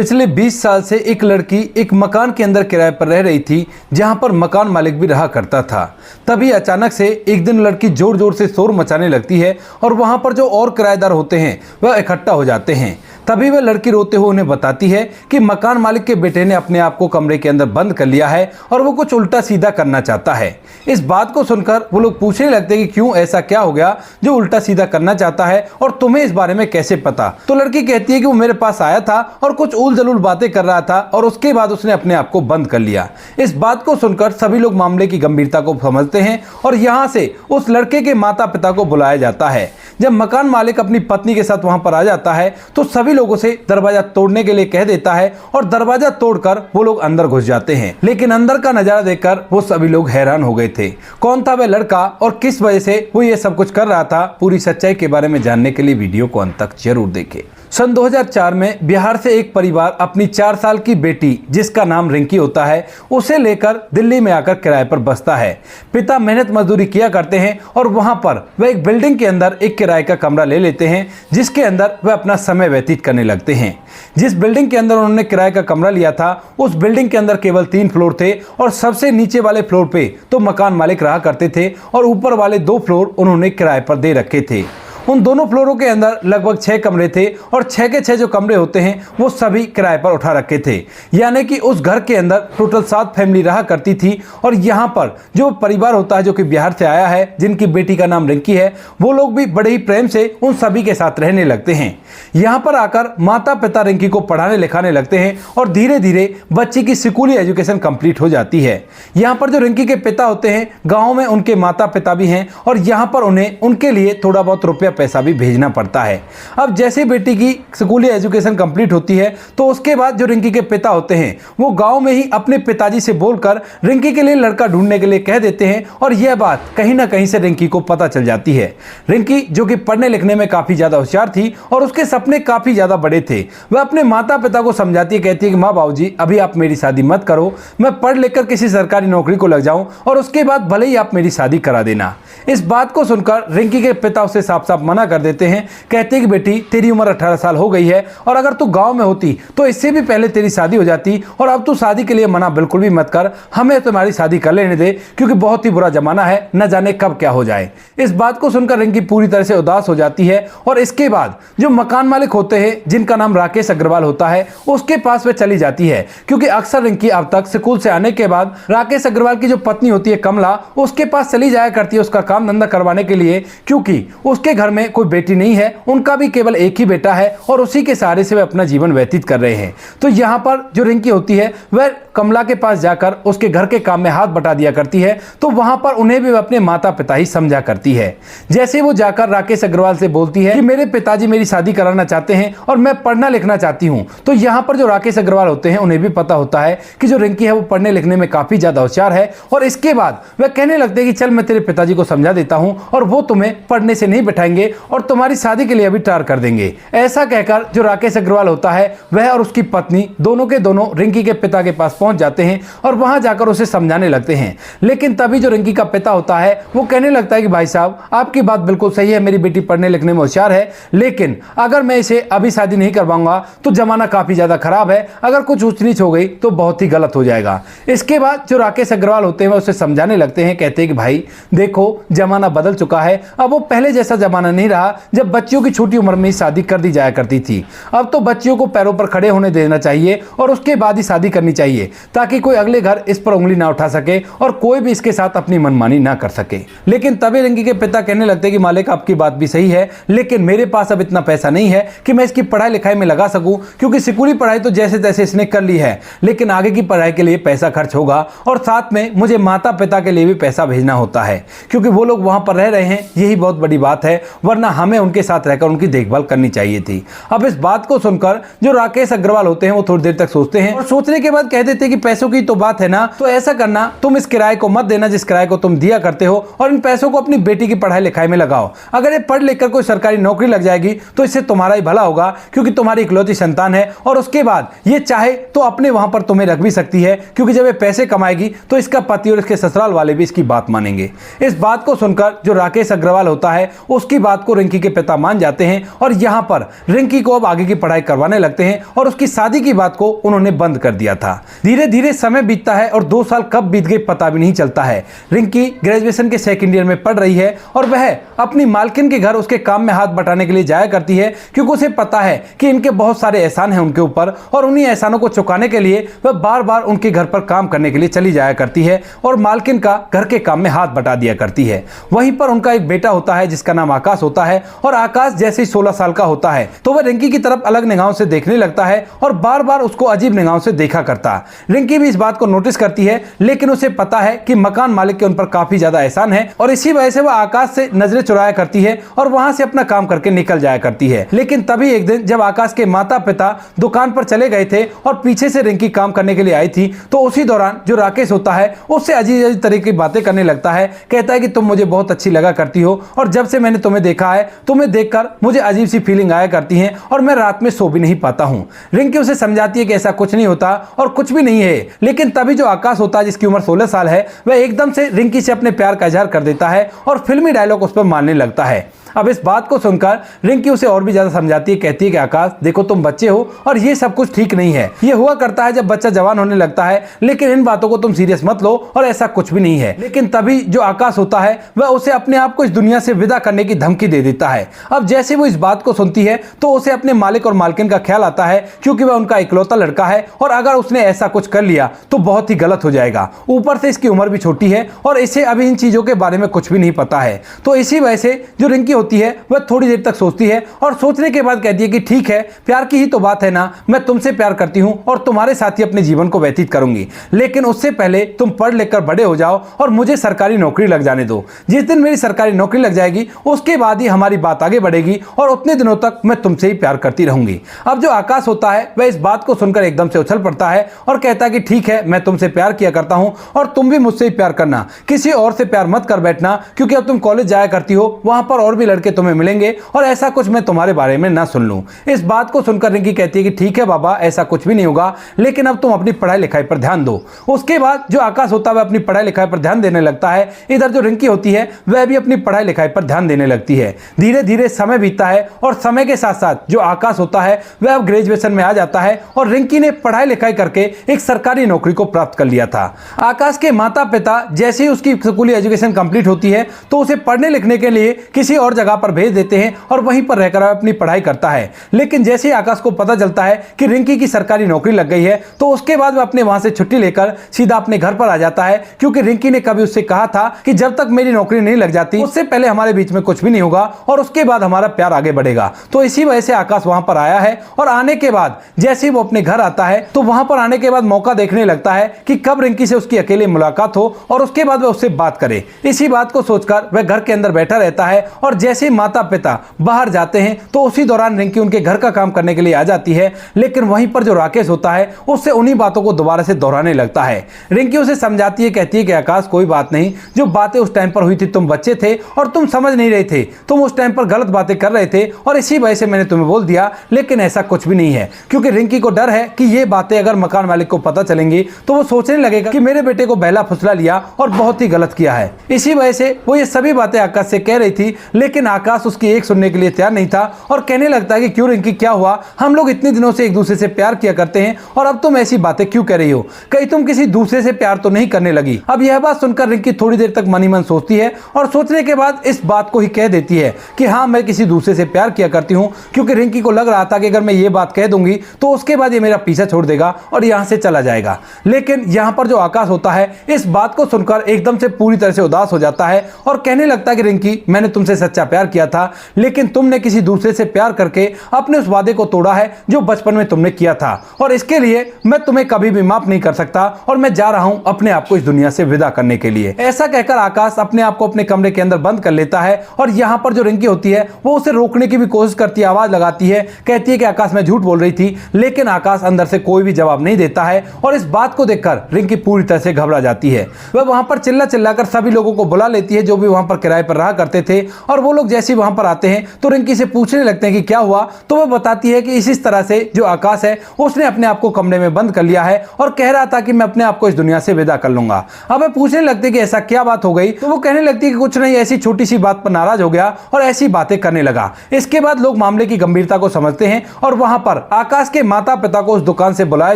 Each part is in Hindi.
पिछले 20 साल से एक लड़की एक मकान के अंदर किराए पर रह रही थी, जहां पर मकान मालिक भी रहा करता था। तभी अचानक से एक दिन लड़की जोर जोर से शोर मचाने लगती है और वहां पर जो और किराएदार होते हैं वह इकट्ठा हो जाते हैं। तभी वह लड़की रोते हुए उन्हें बताती है कि मकान मालिक के बेटे ने अपने आप को कमरे के अंदर बंद कर लिया है और वो कुछ उल्टा सीधा करना चाहता है। इस बात को सुनकर वो लोग पूछने लगते हैं कि क्यों, ऐसा क्या हो गया जो उल्टा सीधा करना चाहता है और तुम्हें इस बारे में कैसे पता। तो लड़की कहती है कि वो मेरे पास आया था और कुछ उल जलूल बातें कर रहा था और उसके बाद उसने अपने आप को बंद कर लिया। इस बात को सुनकर सभी लोग मामले की गंभीरता को समझते हैं और यहाँ से उस लड़के के माता पिता को बुलाया जाता है। जब मकान मालिक अपनी पत्नी के साथ वहां पर आ जाता है तो सभी लोगों से दरवाजा तोड़ने के लिए कह देता है और दरवाजा तोड़कर वो लोग अंदर घुस जाते हैं। लेकिन अंदर का नजारा देखकर वो सभी लोग हैरान हो गए थे। कौन था वह लड़का और किस वजह से वो ये सब कुछ कर रहा था, पूरी सच्चाई के बारे में जानने के लिए वीडियो को अंत तक जरूर देखें। सन 2004 में बिहार से एक परिवार अपनी 4 साल की बेटी, जिसका नाम रिंकी होता है, उसे लेकर दिल्ली में आकर किराए पर बसता है। पिता मेहनत मजदूरी किया करते हैं और वहां पर वह एक बिल्डिंग के अंदर एक किराए का कमरा ले लेते हैं, जिसके अंदर वह अपना समय व्यतीत करने लगते हैं। जिस बिल्डिंग के अंदर उन्होंने किराए का कमरा लिया था, उस बिल्डिंग के अंदर केवल 3 फ्लोर थे और सबसे नीचे वाले फ्लोर पे तो मकान मालिक रहा करते थे और ऊपर वाले 2 फ्लोर उन्होंने किराए पर दे रखे थे। उन दोनों फ्लोरों के अंदर लगभग 6 कमरे थे और 6 के 6 जो कमरे होते हैं वो सभी किराए पर उठा रखे थे। यानी कि उस घर के अंदर टोटल 7 फैमिली रहा करती थी और यहाँ पर जो परिवार होता है जो कि बिहार से आया है, जिनकी बेटी का नाम रिंकी है, वो लोग भी बड़े ही प्रेम से उन सभी के साथ रहने लगते हैं। यहाँ पर आकर माता पिता रिंकी को पढ़ाने लिखाने लगते हैं और धीरे धीरे बच्ची की स्कूली एजुकेशन कंप्लीट हो जाती है। यहाँ पर जो रिंकी के पिता होते हैं, गाँव में उनके माता पिता भी हैं और यहाँ पर उन्हें उनके लिए थोड़ा बहुत रुपया पैसा भी भेजना पड़ता है। अब जैसे बेटी की स्कूली एजुकेशन कंप्लीट होती है तो उसके बाद जो रिंकी के पिता होते हैं वो गांव में ही अपने पिताजी से बोलकर रिंकी के लिए लड़का ढूंढने के लिए कह देते हैं और यह बात कहीं ना कहीं से रिंकी को पता चल जाती है। रिंकी जो कि पढ़ने लिखने में काफी ज्यादा होशियार थी और उसके सपने काफी ज्यादा बड़े थे, वह अपने माता पिता को समझाती है, कहती है कि माँ बाबूजी अभी आप मेरी शादी मत करो, मैं पढ़ लिख कर किसी सरकारी नौकरी को लग जाऊं और उसके बाद भले ही आप मेरी शादी करा देना। इस बात को सुनकर रिंकी के पिता उसे साफ साफ मना कर देते हैं, कहते हैं कि बेटी तेरी उम्र 18 साल हो गई है और अगर तू गांव में होती तो इससे भी पहले तेरी शादी हो जाती और अब तू शादी के लिए मना बिल्कुल भी मत कर, हमें तुम्हारी शादी कर लेने दे क्योंकि बहुत ही बुरा जमाना है, न जाने कब क्या हो जाए। इस बात को सुनकर रिंकी पूरी तरह से उदास हो जाती है और इसके बाद जो मकान मालिक होते हैं, जिनका नाम राकेश अग्रवाल होता है, उसके पास वह चली जाती है क्योंकि अक्सर रिंकी अब तक स्कूल से आने के बाद राकेश अग्रवाल की जो पत्नी होती है कमला, उसके पास चली जाया करती है उसका काम धंधा करवाने के लिए, क्योंकि उसके घर में कोई बेटी नहीं है, उनका भी केवल एक ही बेटा है और उसी के सहारे से वे अपना जीवन व्यतीत कर रहे हैं। तो यहाँ पर जो रिंकी होती है वह कमला के पास जाकर उसके घर के काम में हाथ बटा दिया करती है, तो वहां पर उन्हें भी अपने माता पिता ही समझा करती है। जैसे वो जाकर राकेश अग्रवाल से बोलती है कि मेरे पिताजी मेरी शादी कराना चाहते हैं और मैं पढ़ना लिखना चाहती हूँ, तो यहाँ पर जो राकेश अग्रवाल होते हैं उन्हें भी पता होता है कि जो रिंकी है वो पढ़ने लिखने में काफी ज्यादा होशियार है और इसके बाद वह कहने लगते हैं कि चल मैं तेरे पिताजी को समझा देता हूँ और वो तुम्हें पढ़ने से नहीं बैठाएंगे और तुम्हारी शादी के लिए अभी टार कर देंगे। ऐसा कहकर जो राकेश अग्रवाल होता है वह और उसकी पत्नी दोनों के दोनों रिंकी के पिता के पास पहुंच जाते हैं और वहां जाकर उसे समझाने लगते हैं। लेकिन तभी जो रिंकी का पिता होता है वो कहने लगता है कि भाई साहब आपकी बात बिल्कुल सही है, मेरी बेटी पढ़ने लिखने में होशियार है, लेकिन अगर मैं इसे अभी शादी नहीं करवाऊंगा तो जमाना काफी ज्यादा खराब है, अगर कुछ ऊंच नीच हो गई तो बहुत ही गलत हो जाएगा। इसके बाद जो राकेश अग्रवाल होते हैं उसे समझाने लगते हैं, कहते हैं कि भाई देखो जमाना बदल चुका है, अब वो पहले जैसा जमाना नहीं रहा जब बच्चियों की छोटी उम्र में ही शादी कर दी जाया करती थी। अब तो बच्चियों को पैरों पर खड़े होने देना चाहिए और उसके बाद ही शादी करनी चाहिए ताकि कोई अगले घर इस पर उंगली ना उठा सके और कोई भी इसके साथ अपनी मनमानी ना कर सके। लेकिन तभी रिंकी के पिता कहने लगते हैं कि मालिक आपकी बात भी सही है, लेकिन मेरे पास अब इतना पैसा नहीं है कि मैं इसकी पढ़ाई लिखाई में लगा सकूं, क्योंकि स्कूली पढ़ाई तो जैसे तैसे इसने कर ली है, लेकिन आगे की पढ़ाई के लिए पैसा खर्च होगा और साथ में मुझे माता पिता के लिए भी पैसा भेजना होता है क्योंकि वो लोग वहां पर रह रहे हैं, यही बहुत बड़ी बात है, वरना हमें उनके साथ रहकर उनकी देखभाल करनी चाहिए थी। अब इस बात को सुनकर जो राकेश अग्रवाल होते हैं वो थोड़ी देर तक सोचते हैं और सोचने के बाद कह देते हैं कि पैसों की तो बात है ना, तो ऐसा करना तुम इस किराए को मत देना जिस किराए को तुम दिया करते हो और इन पैसों को अपनी बेटी की पढ़ाई लिखाई में लगाओ। अगर ये पढ़ लिख कर कोई सरकारी नौकरी लग जाएगी तो इससे तुम्हारा ही भला होगा क्योंकि तुम्हारी इकलौती संतान है और उसके बाद ये चाहे तो अपने वहां पर तुम्हें रख भी सकती है क्योंकि जब ये पैसे कमाएगी तो इसका पति और इसके ससुराल वाले भी इसकी बात मानेंगे। इस बात को सुनकर जो राकेश अग्रवाल होता है उसकी बात को रिंकी के पिता मान जाते हैं और यहाँ पर रिंकी को अब आगे की पढ़ाई करवाने लगते हैं और उसकी शादी की बात को उन्होंने बंद कर दिया था। धीरे धीरे समय बीतता है और 2 साल कब बीत गए पता भी नहीं चलता है। रिंकी ग्रेजुएशन के सेकंड ईयर में पढ़ रही है और वह अपनी मालकिन के घर उसके काम में हाथ बटाने के लिए जाया करती है, क्योंकि उसे पता है कि इनके बहुत सारे एहसान हैं उनके ऊपर और उन्हीं एहसानों को चुकाने के लिए वह बार बार उनके घर पर काम करने के लिए चली जाया करती है और मालकिन का घर के काम में हाथ बटा दिया करती है। वहीं पर उनका एक बेटा होता है जिसका नाम आकाश होता है और आकाश जैसे ही 16 साल का होता है तो वह रिंकी की तरफ अलग निगाहों से देखने लगता है और बार बार उसको अजीब निगाहों से देखा करता। रिंकी भी इस बात को नोटिस करती है, लेकिन उसे पता है कि मकान मालिक के उन पर काफी ज्यादा एहसान है और इसी वजह से वह आकाश से नजरें चुराया करती है और वहां से अपना काम करके निकल जाया करती है। लेकिन तभी एक दिन जब आकाश के माता पिता दुकान पर चले गए थे और पीछे से रिंकी काम करने के लिए आई थी, तो उसी दौरान जो राकेश होता है उससे अजीब अजीब तरह की बातें करने लगता है। कहता है कि तुम मुझे बहुत अच्छी लगा करती हो और जब से मैंने तुम्हें देखा है तुम्हें देखकर मुझे अजीब सी फीलिंग आया करती है और मैं रात में सो भी नहीं पाता हूं। रिंकी उसे समझाती है कि ऐसा कुछ नहीं होता और कुछ भी नहीं है, लेकिन तभी जो आकाश होता है जिसकी उम्र 16 साल है वह एकदम से रिंकी से अपने प्यार का इजहार कर देता है और फिल्मी डायलॉग उस पर मारने लगता है। अब इस बात को सुनकर रिंकी उसे और भी ज्यादा समझाती है, कहती है कि आकाश देखो तुम बच्चे हो और ये सब कुछ ठीक नहीं है। ये हुआ करता है जब बच्चा जवान होने लगता है, लेकिन इन बातों को तुम सीरियस मत लो और ऐसा कुछ भी नहीं है। लेकिन तभी जो आकाश होता है वह उसे अपने आप को इस दुनिया से विदा करने की धमकी दे देता है। अब जैसे वो इस बात को सुनती है तो उसे अपने मालिक और मालकिन का ख्याल आता है, क्योंकि वह उनका इकलौता लड़का है और अगर उसने ऐसा कुछ कर लिया तो बहुत ही गलत हो जाएगा। ऊपर से इसकी उम्र भी छोटी है और इसे अभी इन चीजों के बारे में कुछ भी नहीं पता है। तो इसी वजह से जो रिंकी होती है वह थोड़ी देर तक सोचती है और सोचने के बाद कहती है कि ठीक है, प्यार की ही तो बात है ना, मैं तुमसे प्यार करती हूं और तुम्हारे साथ ही अपने जीवन को व्यतीत करूंगी, लेकिन उससे पहले तुम पढ़ लिख कर बड़े हो जाओ और मुझे सरकारी नौकरी लग जाने दो। जिस दिन मेरी सरकारी नौकरी लग जाएगी उसके बाद ही हमारी बात आगे बढ़ेगी और उतने दिनों तक मैं तुमसे ही प्यार करती रहूंगी। अब जो आकाश होता है वह इस बात को सुनकर एकदम से उछल पड़ता है और कहता है कि ठीक है, मैं तुमसे प्यार किया करता हूं और तुम भी मुझसे ही प्यार करना, किसी और से प्यार मत कर बैठना, क्योंकि अब तुम कॉलेज जाया करती हो, वहां पर और भी लड़के तुम्हें मिलेंगे और ऐसा कुछ मैं तुम्हारे बारे में ना सुन लूं। इस बात को सुनकर रिंकी कहती है कि ठीक है बाबा, ऐसा कुछ भी नहीं होगा, लेकिन अब तुम अपनी पढ़ाई लिखाई पर ध्यान दो। उसके बाद जो आकाश होता है वह अपनी पढ़ाई लिखाई पर ध्यान देने लगता है। इधर जो रिंकी होती है वह भी अपनी पढ़ाई लिखाई पर ध्यान देने लगती है। धीरे धीरे समय बीतता है और समय के साथ साथ जो आकाश होता है वह अब ग्रेजुएशन में आ जाता है और रिंकी ने पढ़ाई लिखाई करके एक सरकारी नौकरी को प्राप्त कर लिया था। आकाश के माता पिता जैसे ही उसकी स्कूली एजुकेशन कंप्लीट होती है तो उसे पढ़ने लिखने के लिए किसी और जगह पर भेज देते हैं और वहीं पर रहकर अपनी पढ़ाई करता है। लेकिन जैसे ही आकाश को पता चलता है कि रिंकी की सरकारी नौकरी लग गई है तो उसके बाद वह अपने वहां से छुट्टी लेकर सीधा अपने घर पर आ जाता है, क्योंकि रिंकी ने कभी उससे कहा था कि जब तक मेरी नौकरी नहीं लग जाती उससे पहले हमारे बीच में कुछ भी नहीं होगा और उसके बाद हमारा प्यार आगे बढ़ेगा। तो इसी वजह से आकाश वहां पर आया है और आने के बाद जैसे ही वो अपने घर आता है तो वहां पर आने के बाद मौका देखने लगता है कि कब रिंकी से उसकी अकेले मुलाकात हो और उसके बाद वह उससे बात करे। इसी बात को सोचकर वह घर के अंदर बैठा रहता है और जैसे ही माता पिता बाहर जाते हैं तो उसी दौरान रिंकी उनके घर का काम करने के लिए आ जाती है। लेकिन वहीं पर जो राकेश होता है उससे उन्हीं बातों को दोबारा से दोहराने लगता है। रिंकी उसे समझाती है, कहती है कि आकाश कोई बात नहीं, जो बातें उस टाइम पर हुई थी तुम बच्चे थे और तुम समझ नहीं रहे थे, तुम उस टाइम पर गलत बातें कर रहे थे और इसी वजह से मैंने तुम्हें बोल दिया, लेकिन ऐसा कुछ भी नहीं है। क्योंकि रिंकी को डर है कि ये बातें अगर मकान मालिक को पता चलेंगी तो वो सोचने लगेगा कि मेरे बेटे को बहला फुसला लिया और बहुत ही गलत किया है। इसी वजह से वो ये सभी बातें आकाश से कह रही थी, लेकिन आकाश उसकी एक सुनने के लिए तैयार नहीं था और कहने लगता है कि क्यों रिंकी, क्या हुआ, हम लोग इतने दिनों से एक दूसरे से प्यार किया करते हैं और अब तुम ऐसी बातें क्यों कह रही हो, कहीं तुम किसी दूसरे से प्यार तो नहीं करने लगी। अब यह बात सुनकर रिंकी थोड़ी देर तक मनी मन सोचती है और सोचने के बाद इस बात को ही कह देती है कि हाँ, मैं किसी दूसरे से प्यार किया करती हूँ, क्योंकि रिंकी को लग रहा था कि अगर मैं ये बात कह दूंगी तो उसके बाद ये मेरा पीछा छोड़ देगा और यहाँ से चला जाएगा। लेकिन यहाँ पर जो आकाश होता है इस बात को सुनकर एकदम से पूरी तरह से उदास हो जाता है और कहने लगता है कि रिंकी, मैंने तुमसे सच्चा प्यार किया था, लेकिन तुमने किसी दूसरे से प्यार करके अपने उस वादे को तोड़ा है जो बचपन में तुमने किया था और इसके लिए मैं तुम्हें कभी भी माफ नहीं कर सकता और मैं जा रहा हूं अपने आप को इस दुनिया से विदा करने के लिए। ऐसा कहकर आकाश अपने आप को अपने कमरे के अंदर बंद कर लेता है और यहाँ पर जो रिंकी होती है वो उसे रोकने की भी कोशिश करती है, आवाज लगाती है, कहती है कि आकाश मैं झूठ बोल रही थी, लेकिन आकाश अंदर से कोई भी जवाब नहीं देता है और इस बात को देखकर रिंकी पूरी तरह से घबरा जाती है। वह वहां पर चिल्ला चिल्लाकर सभी लोगों को बुला लेती है जो भी वहां पर किराए पर रहा करते थे और वो वो लोग जैसे ही वहां पर आते हैं तो रिंकी से पूछने लगते हैं कि क्या हुआ। तो वो बताती है कि इस तरह से जो आकाश है उसने अपने आप को कमरे में बंद कर लिया है और कह रहा था कि मैं अपने आप को इस दुनिया से विदा कर लूंगा। अब वे पूछने लगते हैं कि ऐसा क्या बात हो गई। तो वो कहने लगती है कि कुछ नहीं, ऐसी छोटी सी बात पर नाराज हो गया और ऐसी बातें करने लगा। इसके बाद लोग मामले की गंभीरता को समझते हैं और वहां पर आकाश के माता पिता को उस दुकान से बुलाया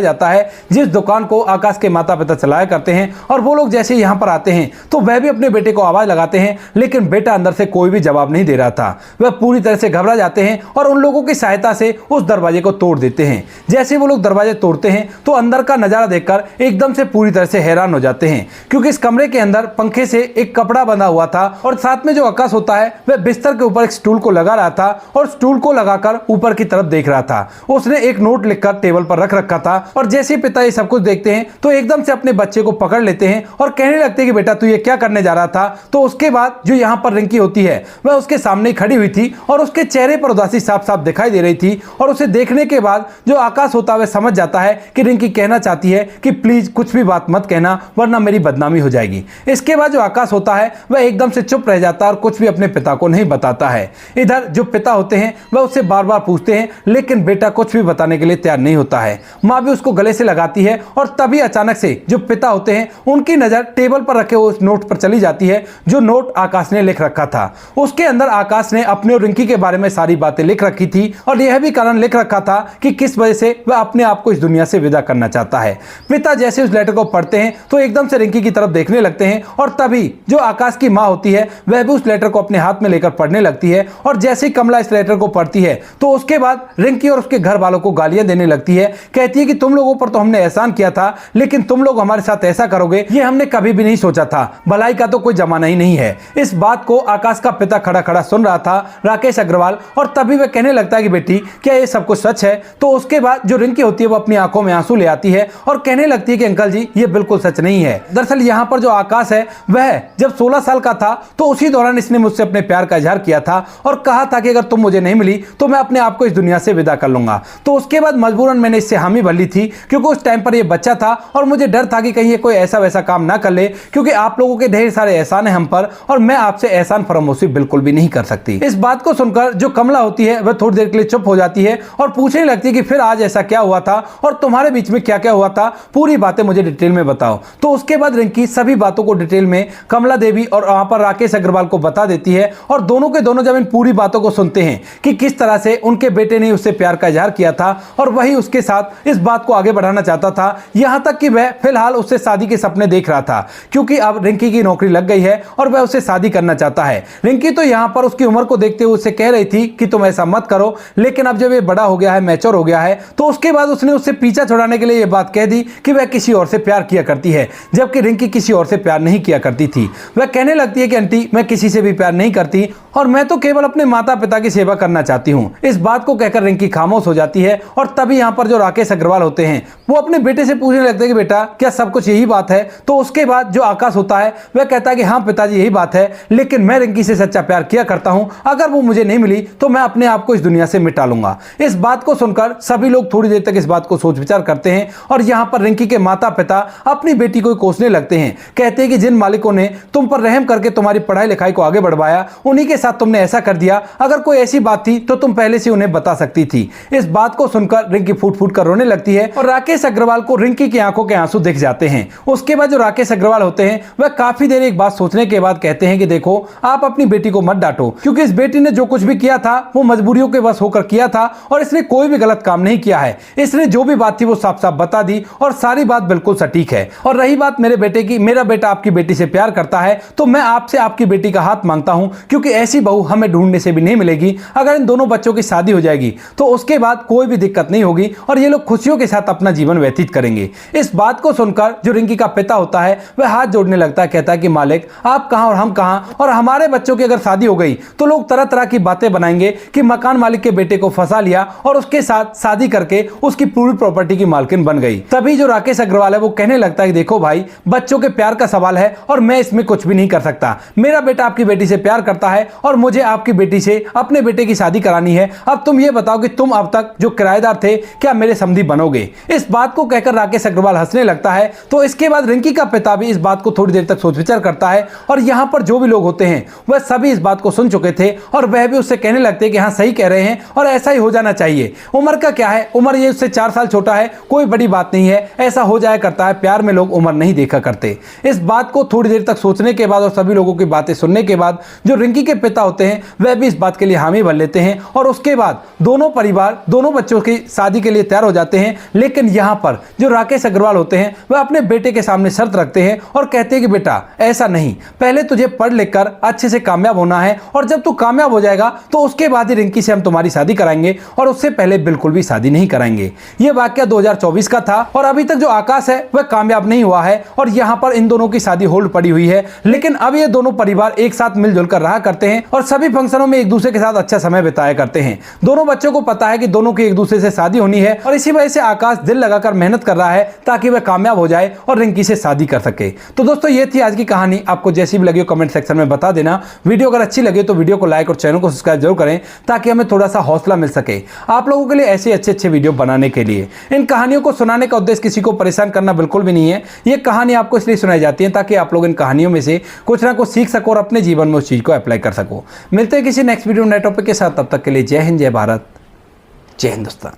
जाता है जिस दुकान को आकाश के माता पिता चलाया करते हैं। और वो लोग जैसे यहां पर आते हैं तो वह भी अपने बेटे को आवाज लगाते हैं, लेकिन बेटा अंदर से कोई भी जवाब नहीं दे रहा था। वह पूरी तरह से घबरा जाते हैं और उन लोगों की सहायता से उस दरवाजे को तोड़ देते हैं। जैसे वो लोग दरवाजे तोड़ते हैं तो अंदर का नजारा देखकर एकदम से पूरी तरह से हैरान हो जाते हैं, क्योंकि इस कमरे के अंदर पंखे से एक कपड़ा बंधा हुआ था और साथ में जो आकाश होता है वह बिस्तर के ऊपर एक स्टूल को लगा रहा था और स्टूल को लगाकर ऊपर की तरफ देख रहा था। उसने एक नोट लिखकर टेबल पर रख रखा था और जैसे ही पिता ये सब कुछ देखते हैं तो एकदम से अपने बच्चे को पकड़ लेते हैं और कहने लगते हैं कि बेटा तू ये क्या करने जा रहा था। तो उसके बाद जो यहाँ पर रिंकी होती है वह उसके सामने खड़ी हुई थी और उसके चेहरे पर उदासी साफ साफ दिखाई दे रही थी। और उसे देखने के बाद जो आकाश होता है वह समझ जाता है कि रिंकी कहना चाहती है कि प्लीज कुछ भी बात मत कहना वरना मेरी बदनामी हो जाएगी। इसके बाद जो आकाश होता है वह एकदम से चुप रह जाता है और कुछ भी अपने पिता को नहीं बताता है। इधर जो पिता होते हैं वह उससे बार बार पूछते हैं, लेकिन बेटा कुछ भी बताने के लिए तैयार नहीं होता है। माँ भी उसको गले से लगाती है और तभी अचानक से जो पिता होते हैं उनकी नजर टेबल पर रखे उस नोट पर चली जाती है जो नोट आकाश ने लिख रखा था। उसके अंदर आकाश ने अपने और रिंकी के बारे में सारी बातें लिख रखी थी और यह भी कारण लिख रखा था कि किस वजह से वह अपने आप को इस दुनिया से विदा करना चाहता है। पिता जैसे उस लेटर को पढ़ते हैं तो एकदम से रिंकी की तरफ देखने लगते हैं और तभी जो आकाश की माँ होती है वह भी उस लेटर को अपने हाथ में लेकर पढ़ने लगती है। और जैसे ही कमला इस लेटर को पढ़ती है तो उसके बाद रिंकी और उसके घर वालों को गालियां देने लगती है। कहती है कि तुम लोगों पर तो हमने एहसान किया था, लेकिन तुम लोग हमारे साथ ऐसा करोगे ये हमने कभी भी नहीं सोचा था। भलाई का तो कोई जमाना ही नहीं है। इस बात को आकाश का पिता खड़ा खड़ा सुन रहा था, राकेश अग्रवाल, और तभी वह कहने लगता है कि बेटी क्या ये सब कुछ सच है। तो उसके बाद जो रिंकी होती है वो अपनी आंखों में आंसू ले आती है और कहने लगती है कि अंकल जी ये बिल्कुल सच नहीं है। दरअसल यहाँ पर जो आकाश है वह जब 16 साल का था तो उसी दौरान इसने मुझसे अपने प्यार का इजहार किया था और कहा था कि अगर तुम मुझे नहीं मिली तो मैं अपने आप को इस दुनिया से विदा कर लूंगा। तो उसके बाद मजबूरन मैंने इससे हामी भर ली थी, क्योंकि उस टाइम पर ये बच्चा था और मुझे डर था कि कहीं ये कोई ऐसा वैसा काम ना कर ले, क्योंकि आप लोगों के ढेर सारे एहसान है हम पर और मैं आपसे एहसान फरामोशी बिल्कुल भी नहीं कर सकती। इस बात को सुनकर जो कमला होती है वह थोड़ी देर के लिए चुप हो जाती है और पूछने लगती है कि फिर आज ऐसा क्या हुआ था और तुम्हारे बीच में क्या क्या हुआ था, पूरी बातें मुझे डिटेल में बताओ। तो उसके बाद रिंकी सभी बातों को डिटेल में कमला देवी और वहां पर राकेश अग्रवाल को बता देती है और दोनों के दोनों जब इन पूरी बातों को सुनते हैं कि किस तरह से उनके बेटे ने उससे प्यार का इजहार किया था और वही उसके साथ इस बात को आगे बढ़ाना चाहता था, यहां तक कि वह फिलहाल उससे शादी के सपने देख रहा था, क्योंकि अब रिंकी की नौकरी लग गई है और वह उससे शादी करना चाहता है। रिंकी तो यहां पर उसकी उम्र को देखते हुए उससे कह रही थी कि तुम ऐसा मत करो, लेकिन अब जब ये बड़ा हो गया है, मैच्योर हो गया है, तो उसके बाद उसने उससे पीछा छुड़ाने के लिए यह बात कह दी कि वह किसी और से प्यार किया करती है, जबकि रिंकी किसी और से प्यार नहीं किया करती थी। वह कहने लगती है कि आंटी मैं किसी से भी प्यार नहीं करती और मैं तो केवल अपने माता पिता की सेवा करना चाहती हूँ। इस बात को कहकर रिंकी खामोश हो जाती है और तभी यहाँ पर जो राकेश अग्रवाल होते हैं वो अपने बेटे से पूछने लगते हैं कि बेटा क्या सब कुछ यही बात है। तो उसके बाद जो आकाश होता है वह कहता है कि हाँ पिताजी यही बात है, लेकिन मैं रिंकी से सच्चा प्यार किया करता हूँ, अगर वो मुझे नहीं मिली तो मैं अपने आप को इस दुनिया से मिटा लूंगा। इस बात को सुनकर सभी लोग थोड़ी देर तक इस बात को सोच विचार करते हैं और यहाँ पर रिंकी के माता पिता अपनी बेटी को कोसने लगते हैं। कहते हैं कि जिन मालिकों ने तुम पर रहम करके तुम्हारी पढ़ाई लिखाई को आगे बढ़वाया उन्हीं के साथ तुमने ऐसा कर दिया, अगर कोई ऐसी बात थी तो तुम पहले से उन्हें बता सकती थी। इस बात को सुनकर रिंकी फूट फूट कर रोने लगती है और राकेश अग्रवाल को रिंकी की आंखों के आंसू दिख जाते हैं। उसके बाद जो राकेश अग्रवाल होते हैं वह काफी देर एक बात सोचने के बाद कहते हैं कि देखो आप अपनी बेटी को मत डांटो, क्योंकि इस बेटी ने जो कुछ भी किया था वो मजबूरियों के वश होकर किया था और इसने कोई भी गलत काम नहीं किया है। इसने जो भी बात थी वो साफ साफ बता दी और सारी बात बिल्कुल सटीक है। और रही बात मेरे बेटे की, मेरा बेटा आपकी बेटी से प्यार करता है तो मैं आपसे आपकी बेटी का हाथ मांगता हूं, क्योंकि ऐसी बहू हमें ढूंढने से भी नहीं मिलेगी। अगर इन दोनों बच्चों की शादी हो जाएगी तो उसके बाद कोई भी दिक्कत नहीं होगी और ये लोग खुशियों के साथ अपना जीवन व्यतीत करेंगे। इस बात को सुनकर जो रिंकी का पिता होता है वह हाथ जोड़ने लगता है, कहता है कि मालिक आप कहां और हम कहां, और हमारे बच्चों की अगर शादी हो गई तो लोग तरह तरह की बातें बनाएंगे कि मकान मालिक के बेटे को फंसा लिया और उसके साथ शादी करके उसकी पूरी प्रॉपर्टी की मालकिन बन गई। तभी जो राकेश अग्रवाल है वो कहने लगता है कि देखो भाई बच्चों के प्यार का सवाल है और मैं इसमें कुछ भी नहीं कर सकता। मेरा बेटा आपकी बेटी से प्यार करता है और मुझे आपकी बेटी से अपने बेटे की शादी करानी है। अब तुम ये बताओ कि तुम अब तक जो किराएदार थे क्या मेरे समधी बनोगे। इस बात को कहकर राकेश अग्रवाल हंसने लगता है। तो इसके बाद रिंकी का पिता भी इस बात को थोड़ी देर तक सोच विचार करता है और यहाँ पर जो भी लोग होते हैं वह सभी इस बात को सुन चुके थे और वह भी उससे कहने लगते हैं कि हाँ सही कह रहे हैं और ऐसा ही हो जाना चाहिए। उम्र का क्या है, उम्र ये उससे 4 साल छोटा है, कोई बड़ी बात नहीं है, ऐसा हो जाया करता है, प्यार में लोग उम्र नहीं देखा करते। इस बात को थोड़ी देर तक सोचने के बाद और सभी लोगों की बातें सुनने के बाद जो रिंकी के पिता होते हैं वह भी इस बात के लिए हामी भर लेते हैं और उसके बाद दोनों परिवार दोनों बच्चों की शादी के लिए तैयार हो जाते हैं। लेकिन यहाँ पर जो राकेश अग्रवाल होते हैं वह अपने बेटे के सामने शर्त रखते हैं और कहते हैं कि बेटा ऐसा नहीं, पहले तुझे पढ़ लिख कर अच्छे से कामयाब होना है और जब तू कामयाब हो जाएगा तो उसके बाद ही रिंकी से हम तुम्हारी शादी कराएंगे और उससे पहले बिल्कुल भी शादी नहीं कराएंगे। यह वाकया 2024 का था और अभी तक जो आकाश है वह कामयाब नहीं हुआ है और यहाँ पर इन दोनों की शादी होल्ड पड़ी हुई है। लेकिन अब ये दोनों परिवार एक साथ मिलजुल कर रहा करते हैं और सभी फंक्शनों में एक दूसरे के साथ अच्छा समय बिताया करते हैं। दोनों बच्चों को पता है कि दोनों की एक दूसरे से शादी होनी है और इसी वजह से आकाश दिल लगाकर मेहनत कर रहा है ताकि वह कामयाब हो जाए और रिंकी से शादी कर सके। तो दोस्तों ये थी आज की कहानी। आपको जैसी भी लगी हो कमेंट सेक्शन में बता देना। वीडियो अगर अच्छी लगे तो वीडियो को लाइक और चैनल को सब्सक्राइब जरूर करें ताकि हमें थोड़ा सा हौसला मिल सके आप लोगों के लिए ऐसे अच्छे वीडियो बनाने के लिए। इन कहानियों को सुनाने का उद्देश्य किसी को परेशान करना बिल्कुल भी नहीं है। ये कहानी आपको इसलिए सुनाई जाती है ताकि आप लोग इन कहानियों में से कुछ ना कुछ सीख सको और अपने जीवन में उस चीज को अप्लाई कर सको। मिलते हैं किसी नेक्स्ट वीडियो नए टॉपिक के साथ, तब तक के लिए जय हिंद, जय भारत, जय हिंदुस्तान।